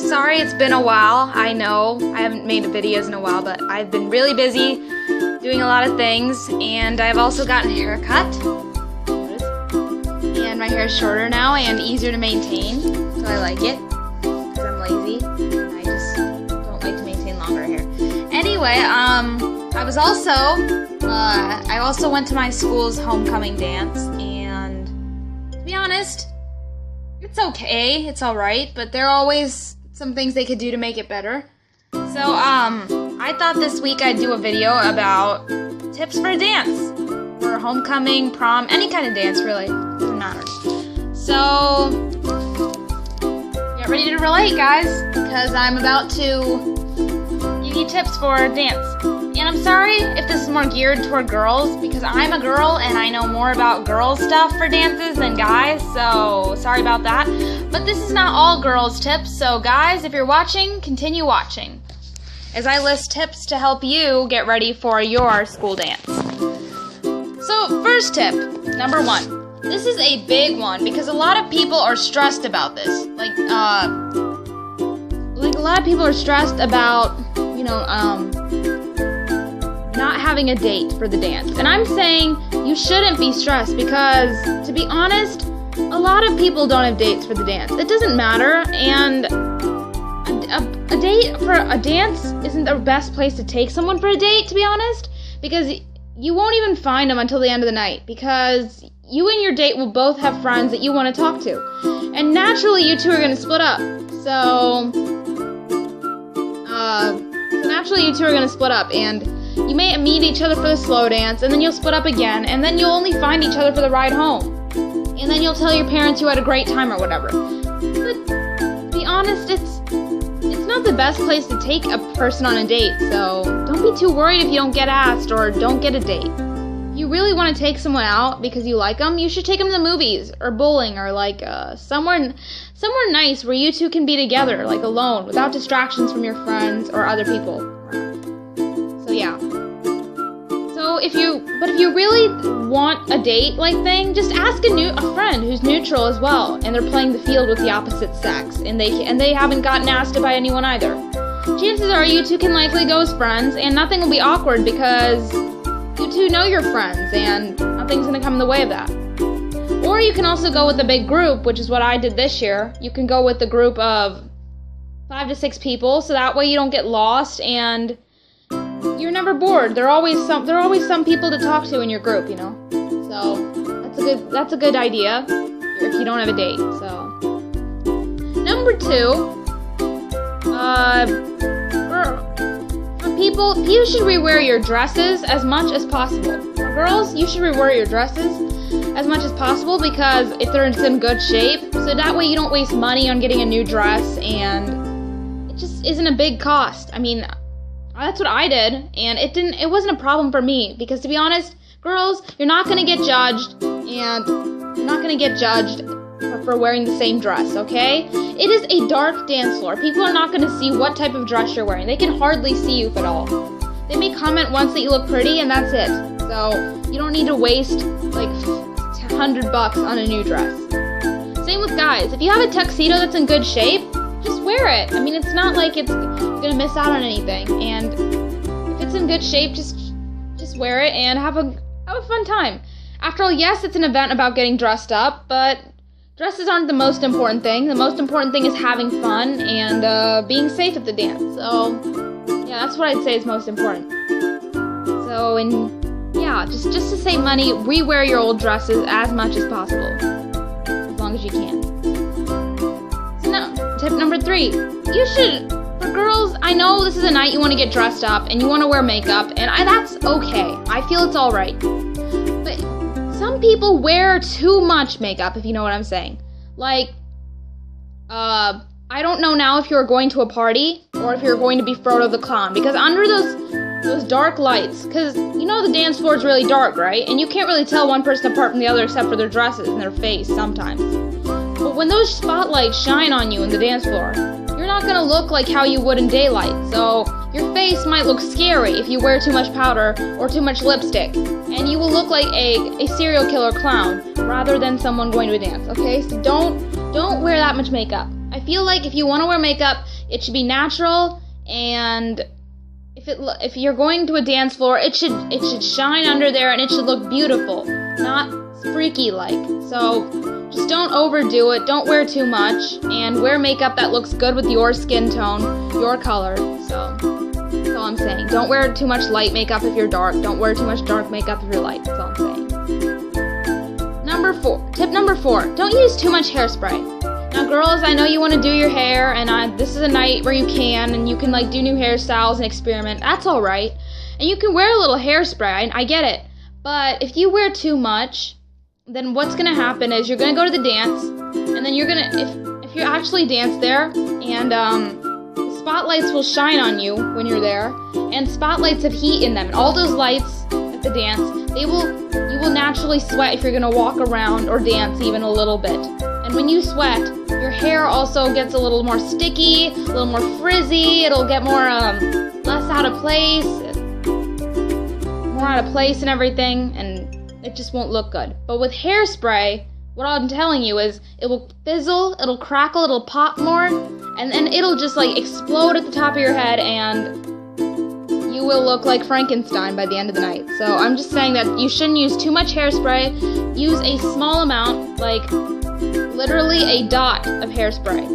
sorry it's been a while. I know I haven't made videos in a while, but I've been really busy doing a lot of things, and I've also gotten a haircut. And my hair is shorter now and easier to maintain, so I like it because I'm lazy. I just don't like to maintain longer hair. Anyway, I also went to my school's homecoming dance, and to be honest, it's okay, it's alright, but there are always some things they could do to make it better. So, I thought this week I'd do a video about tips for dance. For homecoming, prom, any kind of dance, really. Doesn't matter. So, get ready to relate, guys, because I'm about to give you tips for dance. And I'm sorry if this is more geared toward girls, because I'm a girl and I know more about girls stuff for dances than guys, so sorry about that. But this is not all girls tips, so guys, if you're watching, continue watching as I list tips to help you get ready for your school dance. So, first tip, number 1. This is a big one because a lot of people are stressed about this. Like a lot of people are stressed about, not having a date for the dance. And I'm saying you shouldn't be stressed because, to be honest, a lot of people don't have dates for the dance. It doesn't matter, and a date for a dance isn't the best place to take someone for a date, to be honest, because you won't even find them until the end of the night, because you and your date will both have friends that you want to talk to. And naturally, you two are going to split up. So naturally, you two are going to split up, and you may meet each other for the slow dance, and then you'll split up again, and then you'll only find each other for the ride home. And then you'll tell your parents you had a great time or whatever. But, to be honest, it's not the best place to take a person on a date, so don't be too worried if you don't get asked or don't get a date. If you really want to take someone out because you like them, you should take them to the movies, or bowling, or somewhere nice where you two can be together, like alone, without distractions from your friends or other people. So yeah. If you really want a date thing, just ask a friend who's neutral as well, and they're playing the field with the opposite sex, and they haven't gotten asked by anyone either. Chances are you two can likely go as friends, and nothing will be awkward because you two know your friends, and nothing's gonna come in the way of that. Or you can also go with a big group, which is what I did this year. You can go with a group of 5 to 6 people, so that way you don't get lost and you're never bored. There are always some people to talk to in your group, So that's a good idea if you don't have a date. So number 2, for people, you should rewear your dresses as much as possible. For girls, you should rewear your dresses as much as possible because if they're in good shape, so that way you don't waste money on getting a new dress, and it just isn't a big cost. I mean, that's what I did, and it wasn't a problem for me, because to be honest, girls, you're not gonna get judged, and you're not gonna get judged for wearing the same dress, okay? It is a dark dance floor. People are not gonna see what type of dress you're wearing. They can hardly see you if at all. They may comment once that you look pretty, and that's it. So, you don't need to waste, $100 on a new dress. Same with guys. If you have a tuxedo that's in good shape, just wear it. I mean, it's not like you're gonna miss out on anything. And if it's in good shape, just wear it and have a fun time. After all, yes, it's an event about getting dressed up, but dresses aren't the most important thing. The most important thing is having fun and being safe at the dance. So, yeah, that's what I'd say is most important. So, just to save money, rewear your old dresses as much as possible, as long as you can. Tip number 3, for girls, I know this is a night you want to get dressed up and you want to wear makeup, and that's okay. I feel it's alright. But some people wear too much makeup, if you know what I'm saying. I don't know now if you're going to a party or if you're going to be Frodo the Clown, because under those dark lights, because the dance floor is really dark, right? And you can't really tell one person apart from the other except for their dresses and their face sometimes. But when those spotlights shine on you in the dance floor, you're not gonna look like how you would in daylight. So your face might look scary if you wear too much powder or too much lipstick, and you will look like a serial killer clown rather than someone going to a dance. Okay, so don't wear that much makeup. I feel like if you want to wear makeup, It should be natural, and if you're going to a dance floor, it should shine under there, and it should look beautiful, not freaky like. So just don't overdo it. Don't wear too much, and wear makeup that looks good with your skin tone, your color. So that's all I'm saying. Don't wear too much light makeup if you're dark. Don't wear too much dark makeup if you're light. That's all I'm saying. Tip number 4. Don't use too much hairspray. Now, girls, I know you want to do your hair, and this is a night where you can, and you can like do new hairstyles and experiment. That's all right, and you can wear a little hairspray. I get it, but if you wear too much, then what's gonna happen is you're gonna go to the dance, and then you're gonna if you actually dance there, and the spotlights will shine on you when you're there, and spotlights have heat in them, and all those lights at the dance, you will naturally sweat if you're gonna walk around or dance even a little bit. And when you sweat, your hair also gets a little more sticky, a little more frizzy. It'll get more less out of place, and everything, and it just won't look good. But with hairspray, what I'm telling you is it will fizzle, it'll crackle, it'll pop more, and then it'll just like explode at the top of your head, and you will look like Frankenstein by the end of the night. So I'm just saying that you shouldn't use too much hairspray. Use a small amount, like literally a dot of hairspray.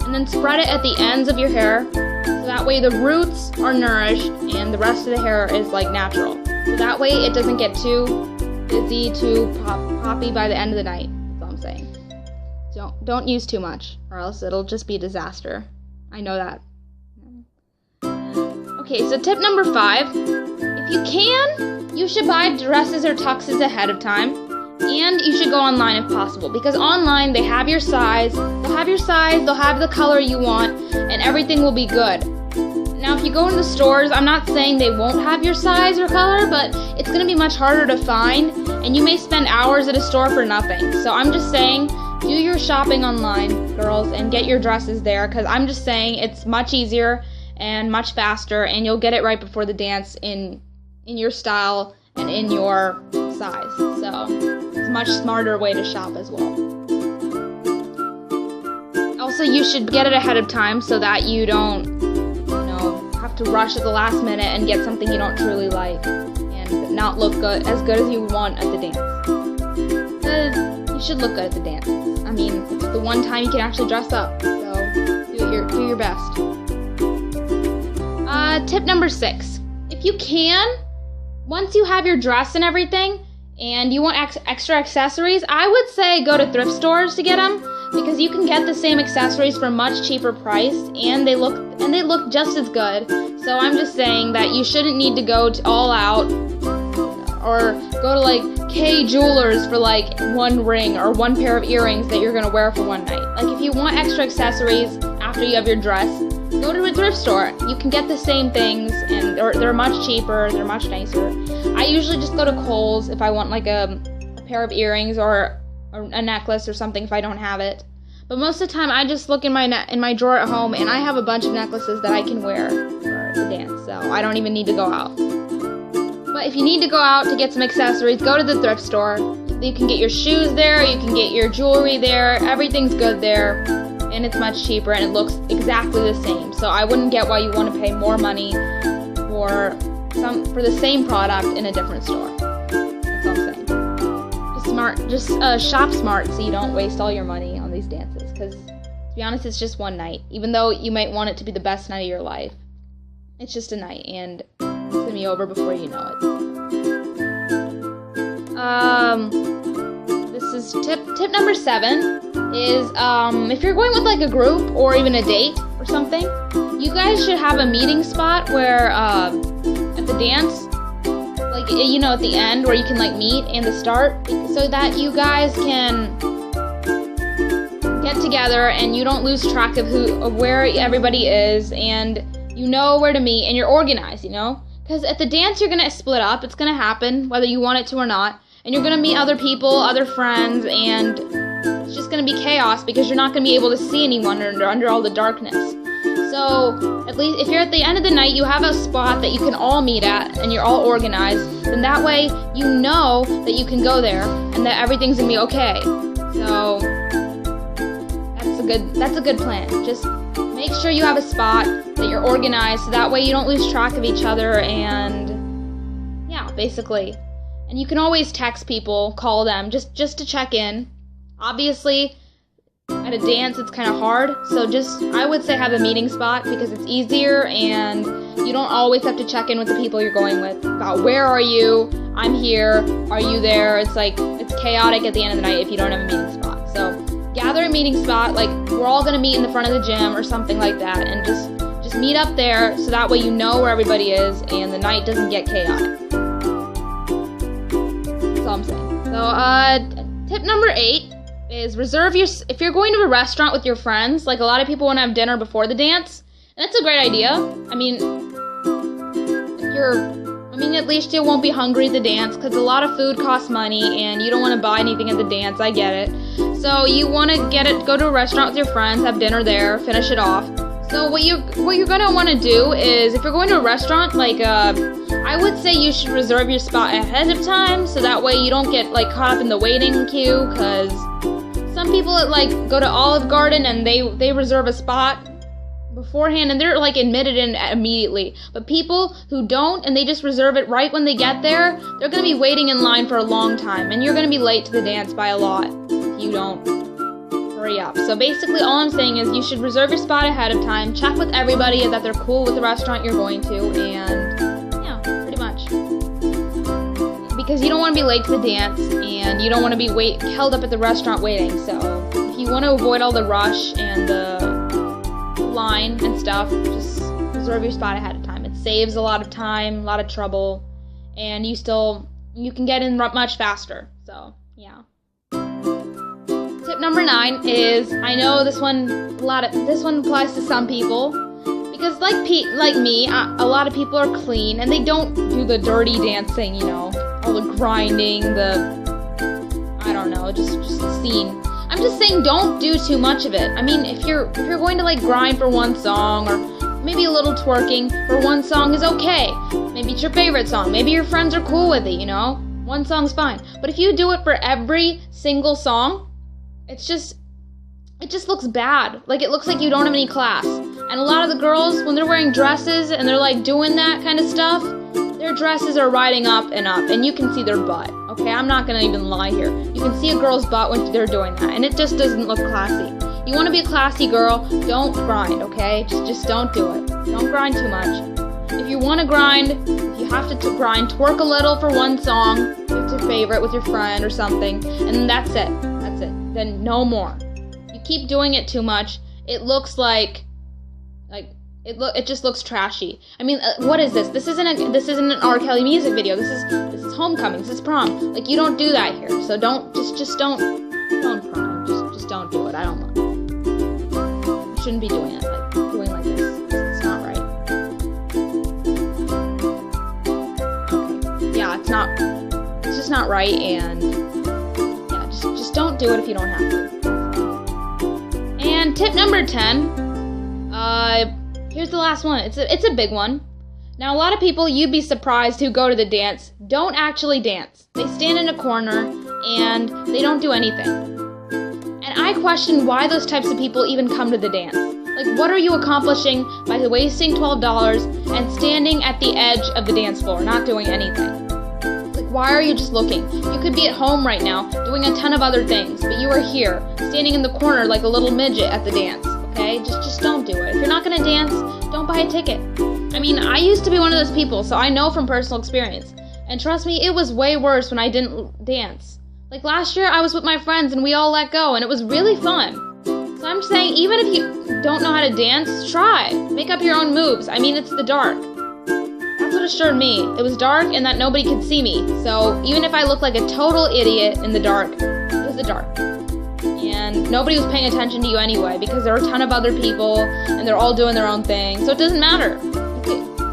And then spread it at the ends of your hair, so that way the roots are nourished and the rest of the hair is like natural. So that way it doesn't get too busy, too poppy by the end of the night. That's all I'm saying. Don't use too much, or else it'll just be a disaster. I know that. Okay, so tip number 5. If you can, you should buy dresses or tuxes ahead of time. And you should go online if possible, because online they have your size, they'll have the color you want, and everything will be good. Now if you go in the stores, I'm not saying they won't have your size or color, but it's going to be much harder to find, and you may spend hours at a store for nothing. So I'm just saying, do your shopping online, girls, and get your dresses there, because I'm just saying it's much easier and much faster, and you'll get it right before the dance in your style and in your size. So it's a much smarter way to shop as well. Also, you should get it ahead of time so that you don't, have to rush at the last minute and get something you don't truly like and not look as good as you want at the dance. Because you should look good at the dance. I mean, it's the one time you can actually dress up, so do your best. Tip number 6. If you can, once you have your dress and everything, and you want extra accessories, I would say go to thrift stores to get them, because you can get the same accessories for a much cheaper price, and they look just as good. So I'm just saying that you shouldn't need to go to All Out or go to like K Jewelers for like one ring or one pair of earrings that you're gonna wear for one night. Like if you want extra accessories after you have your dress, go to a thrift store. You can get the same things, and they're much cheaper, they're much nicer. I usually just go to Kohl's if I want like a pair of earrings or a necklace or something if I don't have it. But most of the time I just look in my drawer at home, and I have a bunch of necklaces that I can wear for the dance, so I don't even need to go out. But if you need to go out to get some accessories, go to the thrift store. You can get your shoes there, you can get your jewelry there, everything's good there. And it's much cheaper, and it looks exactly the same. So I wouldn't get why you want to pay more money for the same product in a different store. That's all I'm saying. Just shop smart so you don't waste all your money on these dances. Because to be honest, it's just one night. Even though you might want it to be the best night of your life, it's just a night, and it's gonna be over before you know it. This is tip number 7. Is if you're going with like a group or even a date or something, you guys should have a meeting spot where at the dance, like at the end where you can like meet and the start, so that you guys can get together and you don't lose track of where everybody is, and you know where to meet, and you're organized, because at the dance you're gonna split up. It's gonna happen whether you want it to or not, and you're gonna meet other people, other friends, and it's just going to be chaos because you're not going to be able to see anyone under all the darkness. So, at least if you're at the end of the night, you have a spot that you can all meet at and you're all organized, then that way you know that you can go there and that everything's going to be okay. So, that's a good plan. Just make sure you have a spot, that you're organized, so that way you don't lose track of each other, and yeah, basically. And you can always text people, call them, just to check in. Obviously, at a dance, it's kind of hard, so I would say have a meeting spot, because it's easier, and you don't always have to check in with the people you're going with about where are you, I'm here, are you there. It's chaotic at the end of the night if you don't have a meeting spot. So gather a meeting spot, like we're all gonna meet in the front of the gym or something like that, and just meet up there, so that way you know where everybody is and the night doesn't get chaotic. That's all I'm saying. So tip number 8 is if you're going to a restaurant with your friends, like a lot of people want to have dinner before the dance, and that's a great idea. I mean, at least you won't be hungry at the dance, because a lot of food costs money, and you don't want to buy anything at the dance, I get it. So you want to go to a restaurant with your friends, have dinner there, finish it off. So what you're going to want to do is, if you're going to a restaurant, I would say you should reserve your spot ahead of time, so that way you don't get, caught up in the waiting queue, because some people go to Olive Garden and they reserve a spot beforehand and they're admitted in immediately. But people who don't and they just reserve it right when they get there, they're going to be waiting in line for a long time, and you're going to be late to the dance by a lot if you don't hurry up. So basically all I'm saying is you should reserve your spot ahead of time, check with everybody that they're cool with the restaurant you're going to, and yeah, pretty much. Because you don't want to be late to the dance, and you don't want to be held up at the restaurant waiting. So if you want to avoid all the rush and the line and stuff, just reserve your spot ahead of time. It saves a lot of time, a lot of trouble, and you can get in much faster. So yeah. Tip number 9 is, I know this one applies to some people, because like me, a lot of people are clean and they don't do the dirty dancing, all the grinding, I don't know, just the scene. I'm just saying, don't do too much of it. I mean, if you're going to grind for one song, or maybe a little twerking for one song is okay. Maybe it's your favorite song. Maybe your friends are cool with it, One song's fine. But if you do it for every single song, it just looks bad. It looks like you don't have any class. And a lot of the girls, when they're wearing dresses and they're doing that kind of stuff, their dresses are riding up, and you can see their butt. Okay, I'm not gonna even lie here. You can see a girl's butt when they're doing that, and it just doesn't look classy. You want to be a classy girl, don't grind, okay? Just don't do it. Don't grind too much. If you want to grind, if you have to grind, twerk a little for one song, if it's your favorite with your friend or something, and that's it. That's it. Then no more. You keep doing it too much, it looks it just looks trashy. I mean, what is this? This isn't an R. Kelly music video. This is homecoming. This is prom. You don't do that here. So don't don't grind. Just don't do it. I don't want. You shouldn't be doing it doing like this. It's not right. Okay. Yeah, it's just not right, and yeah, just don't do it if you don't have to. And tip number 10. Here's the last one. It's a big one. Now, a lot of people, you'd be surprised, who go to the dance, don't actually dance. They stand in a corner and they don't do anything. And I question why those types of people even come to the dance. What are you accomplishing by wasting $12 and standing at the edge of the dance floor, not doing anything? Why are you just looking? You could be at home right now, doing a ton of other things, but you are here, standing in the corner like a little midget at the dance. Okay? Just don't do it. If you're not gonna dance, don't buy a ticket. I mean, I used to be one of those people, so I know from personal experience. And trust me, it was way worse when I didn't dance. Last year, I was with my friends and we all let go, and it was really fun. So I'm saying, even if you don't know how to dance, try. Make up your own moves. I mean, it's the dark. That's what assured me. It was dark and that nobody could see me. So even if I looked like a total idiot in the dark, it was the dark. And nobody was paying attention to you anyway, because there were a ton of other people and they're all doing their own thing. So it doesn't matter.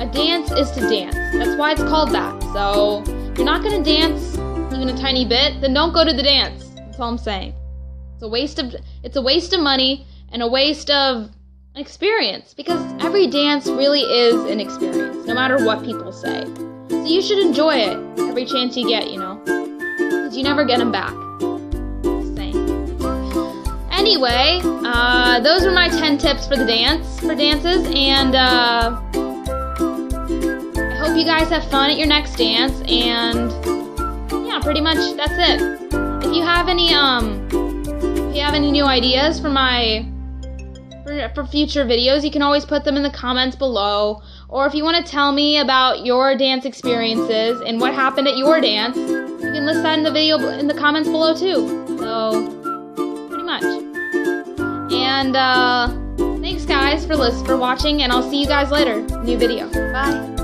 A dance is to dance. That's why it's called that. So if you're not going to dance even a tiny bit, then don't go to the dance. That's all I'm saying. It's a waste of money and a waste of experience, because every dance really is an experience, no matter what people say. So you should enjoy it every chance you get, because you never get them back. Just saying. Anyway, those were my 10 tips for dances, and I hope you guys have fun at your next dance, and yeah, pretty much that's it. If you have any new ideas for for future videos, you can always put them in the comments below. Or if you want to tell me about your dance experiences and what happened at your dance, you can list that in the comments below too. So, pretty much. And thanks guys for watching, and I'll see you guys later. New video. Bye.